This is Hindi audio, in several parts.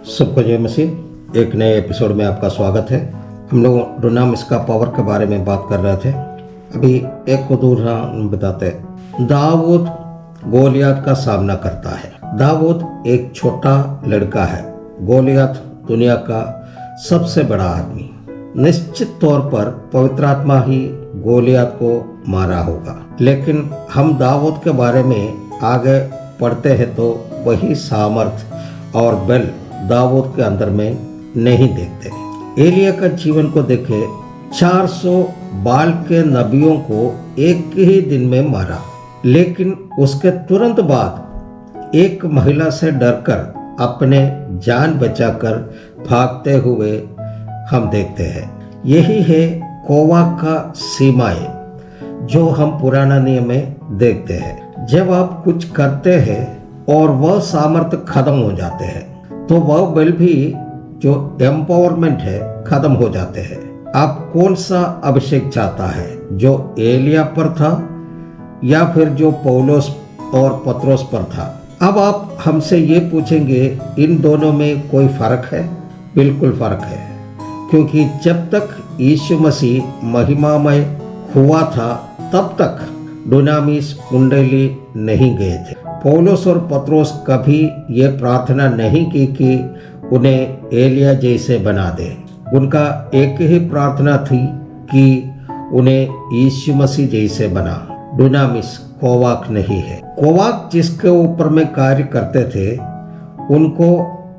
सबको जय मसीह। एक नए एपिसोड में आपका स्वागत है। हम लोग डुनामिस का पावर के बारे में बात कर रहे थे। अभी एक उदाहरण बताते हैं। दाऊद गोलियत का सामना करता है। दाऊद एक छोटा लड़का है। गोलियत दुनिया का सबसे बड़ा आदमी। निश्चित तौर पर पवित्र आत्मा ही गोलियत को मारा होगा, लेकिन हम दाऊद के बारे में आगे पढ़ते हैं तो वही सामर्थ और बल दाऊद के अंदर में नहीं देखते। एलिया का जीवन को देखे। 400 बाल के नबियों को एक ही दिन में मारा, लेकिन उसके तुरंत बाद एक महिला से डरकर अपने जान बचाकर भागते हुए हम देखते हैं। यही है कोवाक का सीमाएं जो हम पुराना नियम में देखते हैं। जब आप कुछ करते हैं और वह सामर्थ्य खत्म हो जाते हैं तो वह बल भी जो एम्पावरमेंट है खत्म हो जाते हैं। आप कौन सा अभिषेक चाहता है, जो एलिया पर था या फिर जो पौलुस और पत्रोस पर था? अब आप हमसे ये पूछेंगे इन दोनों में कोई फर्क है? बिल्कुल फर्क है, क्योंकि जब तक यीशु मसीह महिमामय हुआ था तब तक डुनामिस कुंडली नहीं गए थे। पौलुस और पत्रोस कभी ये प्रार्थना नहीं की कि उन्हें एलिया जैसे बना दे। उनका एक ही प्रार्थना थी कि उन्हें यीशु मसीह जैसे बना। डुनामिस कोवाक नहीं है। कोवाक जिसके ऊपर में कार्य करते थे उनको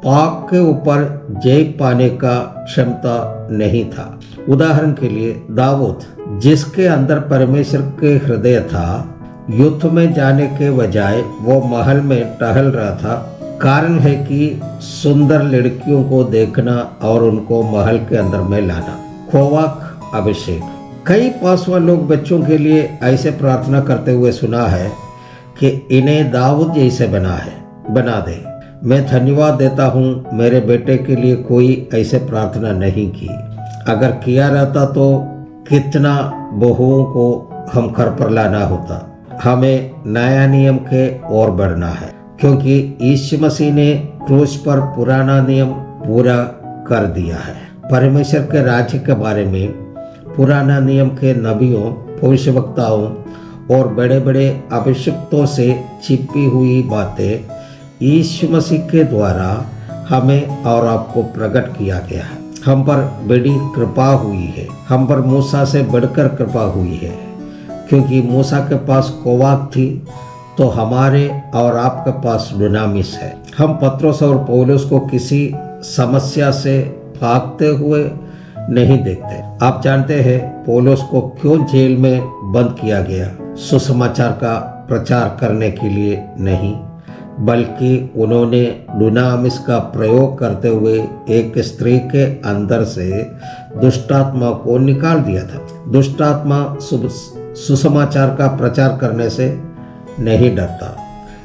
पाप के ऊपर जय पाने का क्षमता नहीं था। उदाहरण के लिए दाऊद, जिसके अंदर परमेश्वर के हृदय था, युद्ध में जाने के बजाय वो महल में टहल रहा था। कारण है कि सुंदर लड़कियों को देखना और उनको महल के अंदर में लाना। कोवाक अभिषेक। कई पासवान लोग बच्चों के लिए ऐसे प्रार्थना करते हुए सुना है कि इन्हें दाऊद जैसे बना दे। मैं धन्यवाद देता हूँ मेरे बेटे के लिए कोई ऐसे प्रार्थना नहीं की। अगर किया रहता तो कितना बहुओं को हम घर पर लाना होता। हमें नया नियम के ओर बढ़ना है, क्योंकि यीशु मसीह ने क्रूस पर पुराना नियम पूरा कर दिया है। परमेश्वर के राज्य के बारे में पुराना नियम के नबियों, भविष्यवक्ताओं और बड़े बड़े अभिषिक्तों से छिपी हुई बातें यीशु मसीह के द्वारा हमें और आपको प्रकट किया गया है। हम पर बड़ी कृपा हुई है। हम पर मूसा से बढ़कर कृपा हुई है, क्योंकि मूसा के पास कोवाक थी तो हमारे और आपके पास डुनामिस है। हम पत्रोस और पौलुस को किसी समस्या से भागते हुए नहीं देखते। आप जानते हैं पौलुस को क्यों जेल में बंद किया गया? सुसमाचार का प्रचार करने के लिए नहीं, बल्कि उन्होंने डुनामिस का प्रयोग करते हुए एक स्त्री के अंदर से दुष्टात्मा को निकाल दिया था। दुष्टात्मा सुसमाचार का प्रचार करने से नहीं डरता,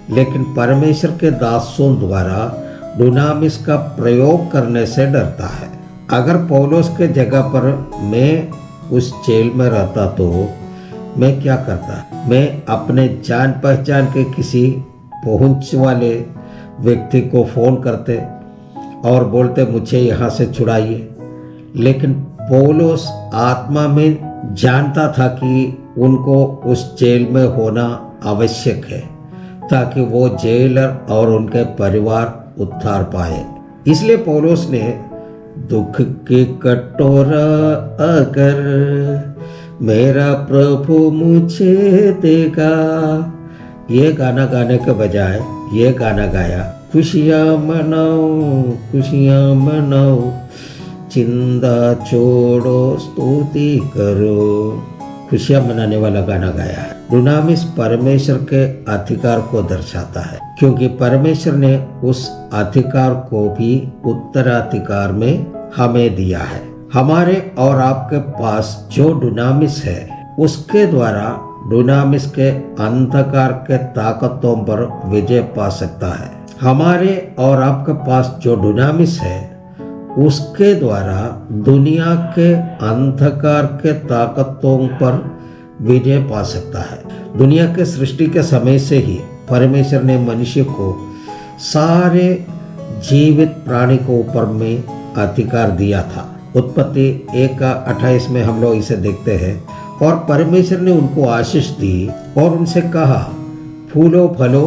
लेकिन परमेश्वर के दासों द्वारा डुनामिस का प्रयोग करने से डरता है। अगर पौलुस के जगह पर मैं उस जेल में रहता तो मैं क्या करता? मैं अपने जान पहचान के किसी पहुंच वाले व्यक्ति को फोन करते और बोलते मुझे यहाँ से छुड़ाइए। लेकिन पौलुस आत्मा में जानता था कि उनको उस जेल में होना आवश्यक है, ताकि वो जेलर और उनके परिवार उद्धार पाए। इसलिए पौलुस ने दुख की कटोरा अगर मेरा प्रभु मुझे देगा, ये गाना गाने के बजाय ये गाना गाया, खुशियाँ मनाओ, चिंता छोड़ो स्तुति करो। खुशियाँ मनाने वाला गाना गाया है। डुनामिस परमेश्वर के अधिकार को दर्शाता है, क्योंकि परमेश्वर ने उस अधिकार को भी उत्तराधिकार में हमें दिया है। हमारे और आपके पास जो डुनामिस है उसके द्वारा डुनामिस के अंधकार के ताकतों पर विजय पा सकता है। हमारे और आपके पास जो डुनामिस है उसके द्वारा दुनिया के अंधकार के ताकतों पर विजय पा सकता है। दुनिया के सृष्टि के समय से ही परमेश्वर ने मनुष्य को सारे जीवित प्राणी को ऊपर में अधिकार दिया था। उत्पत्ति 1:28 में हम लोग इसे देखते हैं। और परमेश्वर ने उनको आशीष दी और उनसे कहा, फूलो फलो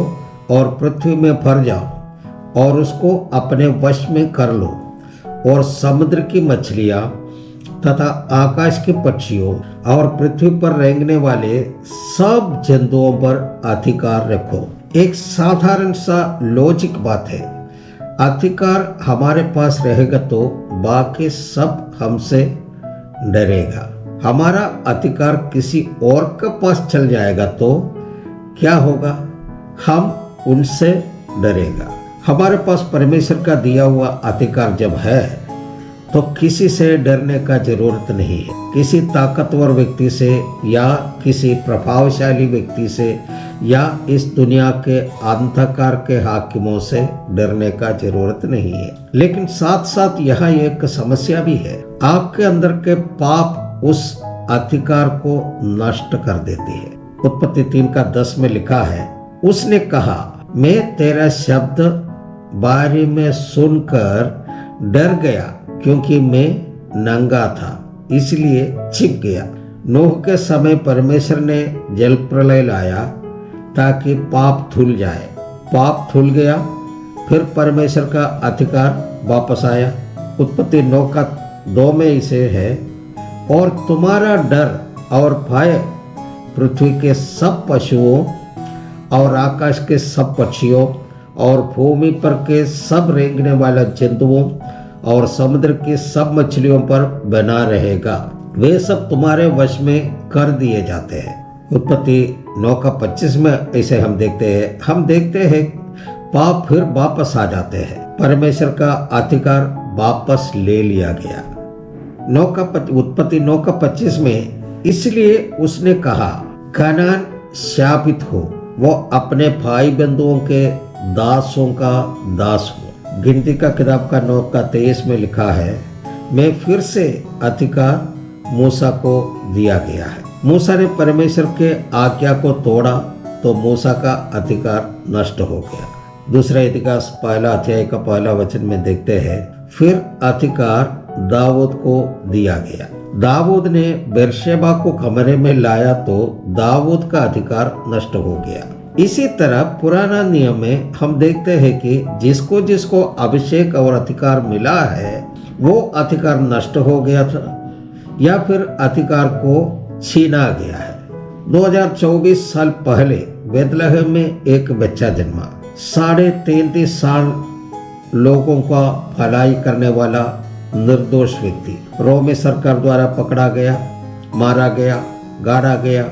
और पृथ्वी में भर जाओ और उसको अपने वश में कर लो और समुद्र की मछलियां तथा आकाश के पक्षियों और पृथ्वी पर रेंगने वाले सब जंतुओं पर अधिकार रखो। एक साधारण सा लॉजिक बात है। अधिकार हमारे पास रहेगा तो बाकी सब हमसे डरेगा। हमारा अधिकार किसी और के पास चल जाएगा तो क्या होगा? हम उनसे डरेगा। हमारे पास परमेश्वर का दिया हुआ अधिकार जब है तो किसी से डरने का जरूरत नहीं है। किसी ताकतवर व्यक्ति से या किसी प्रभावशाली व्यक्ति से या इस दुनिया के अंधकार के हाकिमों से डरने का जरूरत नहीं है। लेकिन साथ साथ यहाँ एक समस्या भी है। आपके अंदर के पाप उस अधिकार को नष्ट कर देती है। उत्पत्ति 3:10 में लिखा है, उसने कहा, मैं तेरा शब्द बारी में सुनकर डर गया क्योंकि मैं नंगा था, इसलिए छिप गया। नूह के समय परमेश्वर ने जल प्रलय लाया ताकि पाप धुल जाए। पाप धुल गया, फिर परमेश्वर का अधिकार वापस आया। उत्पत्ति 9:2 में इसे है, और तुम्हारा डर और भय पृथ्वी के सब पशुओं और आकाश के सब पक्षियों और भूमि पर के सब रेंगने वाले जंतुओं और समुद्र की सब मछलियों पर बना रहेगा। वे सब तुम्हारे वश में कर दिए जाते हैं। उत्पत्ति 9:25 में ऐसे हम देखते हैं पाप फिर वापस आ जाते हैं। परमेश्वर का अधिकार वापस ले लिया गया। उत्पत्ति 9:25 में, इसलिए उसने कहा, कनान शापित हो, वो अपने भाई बंधुओं के दासों का दास हो। गिनती का किताब का 9:23 में लिखा है, मैं फिर से अधिकार मूसा को दिया गया है। मूसा ने परमेश्वर के आज्ञा को तोड़ा तो मूसा का अधिकार नष्ट हो गया। दूसरा इतिहास 1 का 1 वचन में देखते हैं, फिर अधिकार दाऊद को दिया गया। दाऊद ने बेरशेबा को कमरे में लाया तो दाऊद का अधिकार नष्ट हो गया। इसी तरह पुराना नियम में हम देखते हैं कि जिसको जिसको अभिषेक और अधिकार मिला है वो अधिकार नष्ट हो गया था या फिर अधिकार को छीना गया है। 2024 साल पहले बेथलेहम में एक बच्चा जन्मा। 33.5 साल लोगों का भलाई करने वाला निर्दोष व्यक्ति रोमी सरकार द्वारा पकड़ा गया, मारा गया, गाड़ा गया।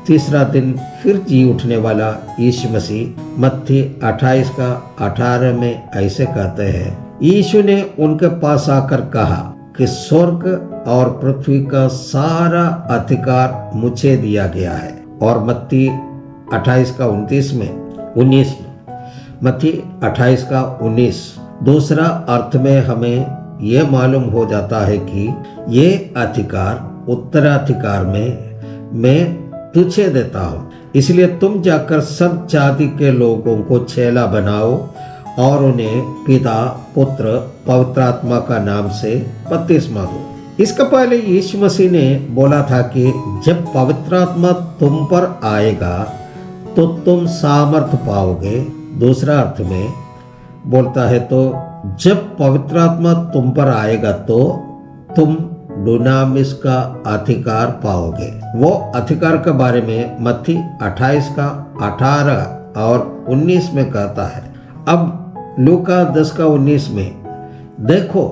तीसरा दिन फिर जी उठने वाला यीशु मसीह मत्ती 28:18 में ऐसे कहते हैं, यीशु ने उनके पास आकर कहा कि स्वर्ग और पृथ्वी का सारा अधिकार मुझे दिया गया है। और मत्ती 28:19 में मत्ती 28:19 दूसरा अर्थ में हमें यह मालूम हो जाता है कि ये अधिकार उत्तराधिकार में मैं तुझे देता हूँ, इसलिए तुम जाकर सब जाति के लोगों को चेला बनाओ और उन्हें पिता, पुत्र, पवित्र आत्मा का नाम से बपतिस्मा दो। इसका पहले यीशु मसीह ने बोला था कि जब पवित्र आत्मा तुम पर आएगा तो तुम सामर्थ पाओगे। दूसरा अर्थ में बोलता है तो जब पवित्र आत्मा तुम पर आएगा तो तुम डुनामिस का अधिकार पाओगे। वो अधिकार के बारे में मत्ती 28:18 और 19 में कहता है। अब लूका 10:19 में, देखो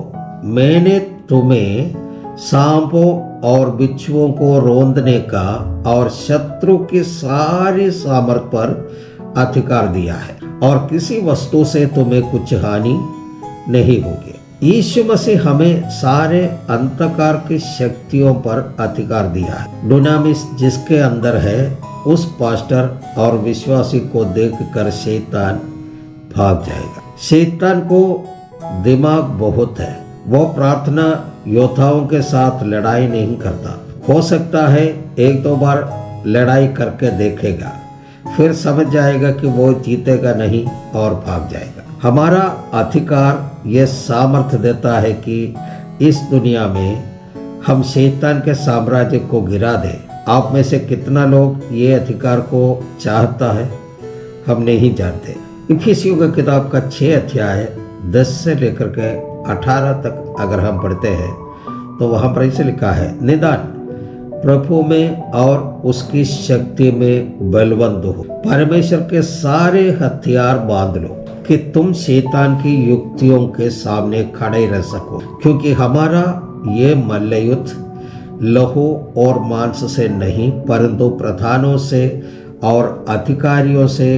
मैंने तुम्हें सांपों और बिच्छुओं को रौंदने का और शत्रु की सारी सामर्थ पर अधिकार दिया है और किसी वस्तु से तुम्हें कुछ हानि नहीं होगी। यीशु मसीह हमें सारे अंधकार की शक्तियों पर अधिकार दिया है। डुनामिस जिसके अंदर है उस पास्टर और विश्वासी को देखकर शैतान भाग जाएगा। शैतान को दिमाग बहुत है, वो प्रार्थना योद्धाओं के साथ लड़ाई नहीं करता। हो सकता है 1-2 बार लड़ाई करके देखेगा, फिर समझ जाएगा कि वो जीतेगा नहीं और भाग जाएगा। हमारा अधिकार यह सामर्थ्य देता है कि इस दुनिया में हम शैतान के साम्राज्य को गिरा दें। आप में से कितना लोग ये अधिकार को चाहता है, हम नहीं जानते। इफिसियों की किताब का 6 अध्याय 10 से लेकर के 18 तक अगर हम पढ़ते हैं तो वहाँ पर ऐसे लिखा है, निदान प्रभु में और उसकी शक्ति में बलवंत हो, परमेश्वर के सारे हथियार बांध लो कि तुम शैतान की युक्तियों के सामने खड़े रह सको, क्योंकि हमारा ये मल्ल युद्ध लहू और मांस से नहीं परंतु प्रधानों से और अधिकारियों से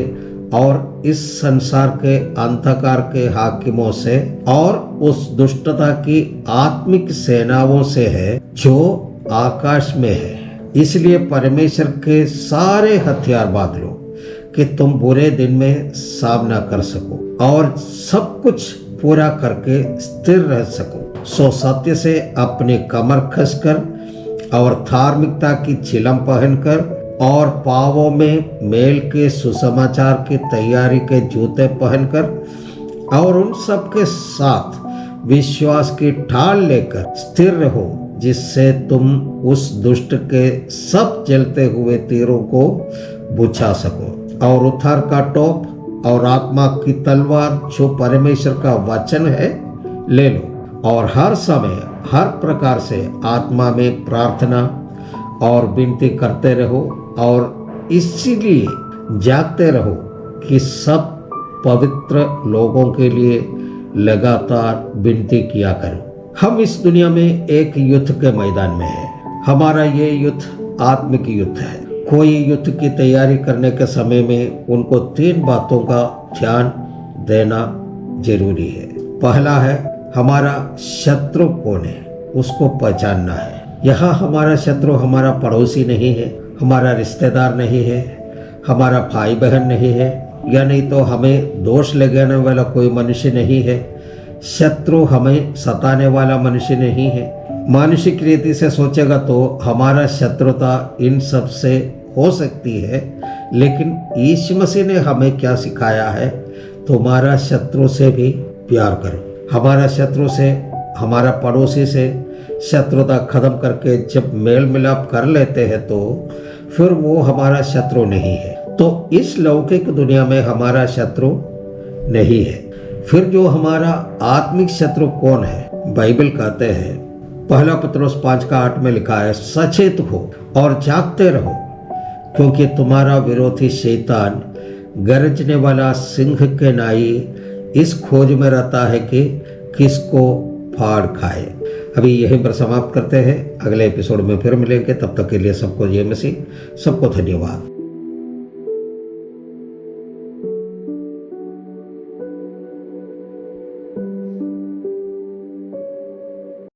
और इस संसार के अंधकार के हाकिमों से और उस दुष्टता की आत्मिक सेनाओं से है जो आकाश में है। इसलिए परमेश्वर के सारे हथियार बांध लो कि तुम बुरे दिन में सामना कर सको और सब कुछ पूरा करके स्थिर रह सको। सो सत्य से अपनी कमर कसकर और धार्मिकता की चिलम पहनकर और पांवों में मेल के सुसमाचार की तैयारी के जूते पहनकर और उन सब के साथ विश्वास की ढाल लेकर स्थिर रहो, जिससे तुम उस दुष्ट के सब जलते हुए तीरों को बुझा सको। और उद्धार का टोप और आत्मा की तलवार जो परमेश्वर का वचन है ले लो, और हर समय हर प्रकार से आत्मा में प्रार्थना और विनती करते रहो और इसीलिए जागते रहो कि सब पवित्र लोगों के लिए लगातार विनती किया करो। हम इस दुनिया में एक युद्ध के मैदान में हैं। हमारा ये युद्ध आत्मिक युद्ध है। कोई युद्ध की तैयारी करने के समय में उनको 3 बातों का ध्यान देना जरूरी है। पहला है हमारा शत्रु कौन है, उसको पहचानना है। यहाँ हमारा शत्रु हमारा पड़ोसी नहीं है, हमारा रिश्तेदार नहीं है, हमारा भाई बहन नहीं है, या नहीं तो हमें दोष लगाने वाला कोई मनुष्य नहीं है। शत्रु हमें सताने वाला मनुष्य नहीं है। मानसिक रीति से सोचेगा तो हमारा शत्रुता इन सब से हो सकती है, लेकिन यीशु मसीह ने हमें क्या सिखाया है, तुम्हारा शत्रु से भी प्यार करो। हमारा शत्रु से, हमारा पड़ोसी से शत्रुता खत्म करके जब मेल मिलाप कर लेते हैं तो फिर वो हमारा शत्रु नहीं है। तो इस लौकिक दुनिया में हमारा शत्रु नहीं है। फिर जो हमारा आत्मिक शत्रु कौन है, बाइबल कहते हैं 1 पतरस 5:8 में लिखा है, सचेत हो और जागते रहो, क्योंकि तुम्हारा विरोधी शैतान गरजने वाला सिंह के नाई इस खोज में रहता है कि किसको फाड़ खाए। अभी यहीं पर समाप्त करते हैं, अगले एपिसोड में फिर मिलेंगे। तब तक के लिए सबको जय मसीह, सबको धन्यवाद।